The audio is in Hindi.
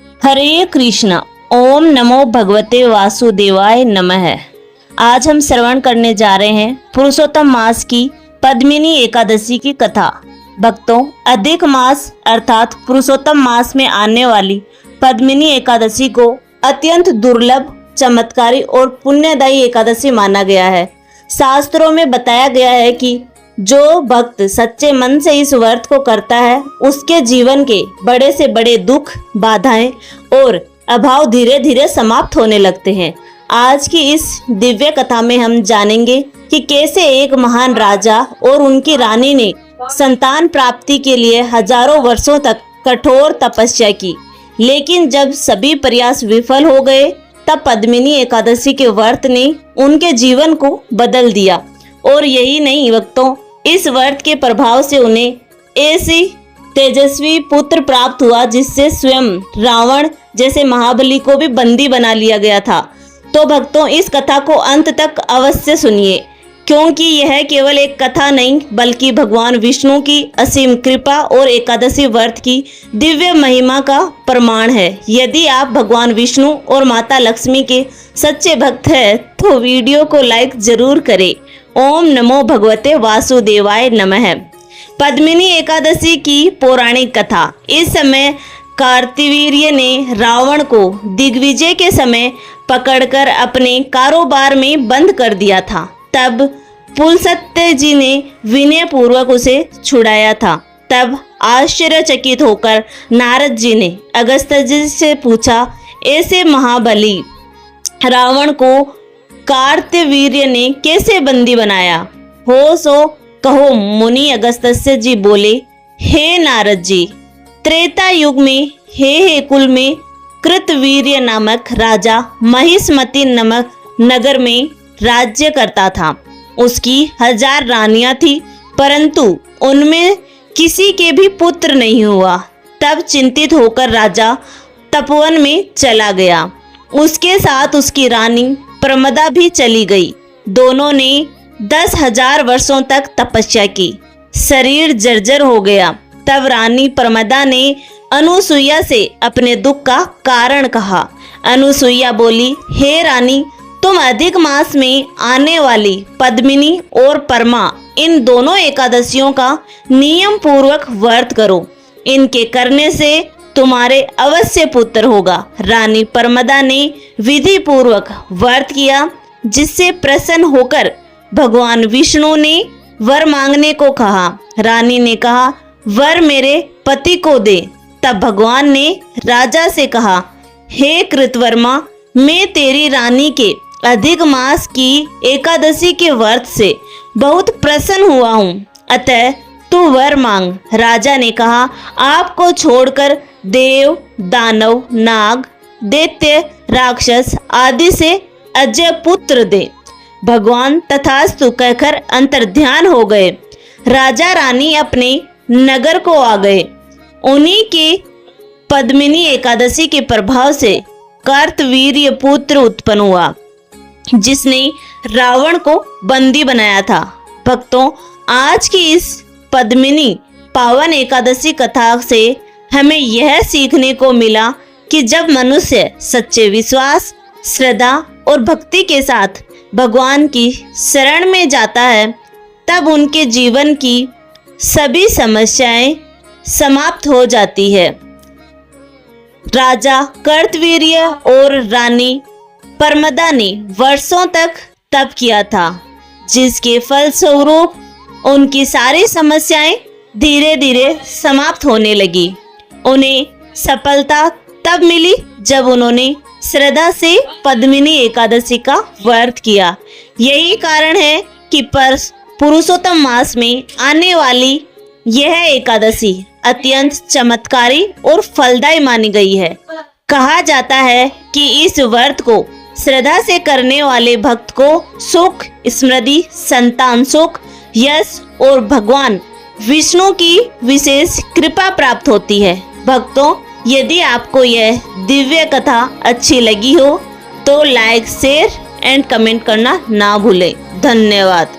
हरे कृष्ण। ओम नमो भगवते वासुदेवाय नमः। आज हम श्रवण करने जा रहे हैं पुरुषोत्तम मास की पद्मिनी एकादशी की कथा। भक्तों, अधिक मास अर्थात पुरुषोत्तम मास में आने वाली पद्मिनी एकादशी को अत्यंत दुर्लभ, चमत्कारी और पुण्यदायी एकादशी माना गया है। शास्त्रों में बताया गया है कि जो भक्त सच्चे मन से इस व्रत को करता है, उसके जीवन के बड़े से बड़े दुख, बाधाएं और अभाव धीरे धीरे समाप्त होने लगते हैं। आज की इस दिव्य कथा में हम जानेंगे कि कैसे एक महान राजा और उनकी रानी ने संतान प्राप्ति के लिए हजारों वर्षों तक कठोर तपस्या की, लेकिन जब सभी प्रयास विफल हो गए तब पद्मिनी एकादशी के व्रत ने उनके जीवन को बदल दिया। और यही नहीं भक्तों, इस व्रत के प्रभाव से उन्हें ऐसी तेजस्वी पुत्र प्राप्त हुआ जिससे स्वयं रावण जैसे महाबली को भी बंदी बना लिया गया था। तो भक्तों, इस कथा को अंत तक अवश्य सुनिए, क्योंकि यह केवल एक कथा नहीं बल्कि भगवान विष्णु की असीम कृपा और एकादशी व्रत की दिव्य महिमा का प्रमाण है। यदि आप भगवान विष्णु और माता लक्ष्मी के सच्चे भक्त हैं तो वीडियो को लाइक जरूर करें। ओम नमो भगवते वासुदेवाय नमः। पद्मिनी एकादशी की पौराणिक कथा। इस समय कार्तिवीर्य ने रावण को दिग्विजय के समय पकड़कर अपने कारोबार में बंद कर दिया था। तब पुलस्त्य जी ने विनय पूर्वक उसे छुड़ाया था। तब आश्चर्यचकित होकर नारद जी ने अगस्त जी से पूछा, ऐसे महाबली रावण को कार्तिवीर्य ने कैसे बंदी बनाया हो? सो कहो। मुनि अगस्त्य जी बोले, हे नारद जी, त्रेता युग में हे कुल में कृतवीर्य नामक राजा महिष्मति नामक नगर में राज्य करता था। उसकी 1000 रानियां थी, परंतु उनमें किसी के भी पुत्र नहीं हुआ। तब चिंतित होकर राजा तपोवन में चला गया। उसके साथ उसकी रानी प्रमदा भी चली गई। दोनों ने 10,000 वर्षों तक तपस्या की। शरीर जर्जर हो गया। तब रानी प्रमदा ने अनुसुईया से अपने दुख का कारण कहा। अनुसुईया बोली, हे रानी, तुम अधिक मास में आने वाली पद्मिनी और परमा इन दोनों एकादशियों का नियम पूर्वक व्रत करो। इनके करने से तुम्हारे अवश्य पुत्र होगा। रानी प्रमदा ने विधि पूर्वक व्रत किया, जिससे प्रसन्न होकर भगवान विष्णु ने वर मांगने को कहा। रानी ने कहा, वर मेरे पति को दे। तब भगवान ने राजा से कहा, हे कृतवर्मा, मैं तेरी रानी के अधिक मास की एकादशी के व्रत से बहुत प्रसन्न हुआ हूँ, अतः तू वर मांग। राजा ने कहा, आपको छोड़कर देव, दानव, नाग, दैत्य, राक्षस आदि से अजय पुत्र दे। भगवान तथास्तु कहकर अंतर्ध्यान हो गए। राजा रानी अपने नगर को आ गए। उन्हीं के पद्मिनी एकादशी के प्रभाव से कार्तवीर्य पुत्र उत्पन्न हुआ, जिसने रावण को बंदी बनाया था। भक्तों, आज की इस पद्मिनी पावन एकादशी कथा से हमें यह सीखने को मिला कि जब मनुष्य सच्चे विश्वास, श्रद्धा और भक्ति के साथ भगवान की शरण में जाता है, तब उनके जीवन की सभी समस्याएं समाप्त हो जाती है। राजा कार्तवीर्य और रानी प्रमदा ने वर्षों तक तप किया था, जिसके फलस्वरूप उनकी सारी समस्याएं धीरे धीरे समाप्त होने लगी। उन्हें सफलता तब मिली जब उन्होंने श्रद्धा से पद्मिनी एकादशी का व्रत किया। यही कारण है कि पुरुषोत्तम मास में आने वाली यह एकादशी अत्यंत चमत्कारी और फलदायी मानी गई है। कहा जाता है कि इस व्रत को श्रद्धा से करने वाले भक्त को सुख, समृद्धि, संतान सुख, यश और भगवान विष्णु की विशेष कृपा प्राप्त होती है। भक्तों, यदि आपको यह दिव्य कथा अच्छी लगी हो तो लाइक, शेयर एंड कमेंट करना ना भूलें। धन्यवाद।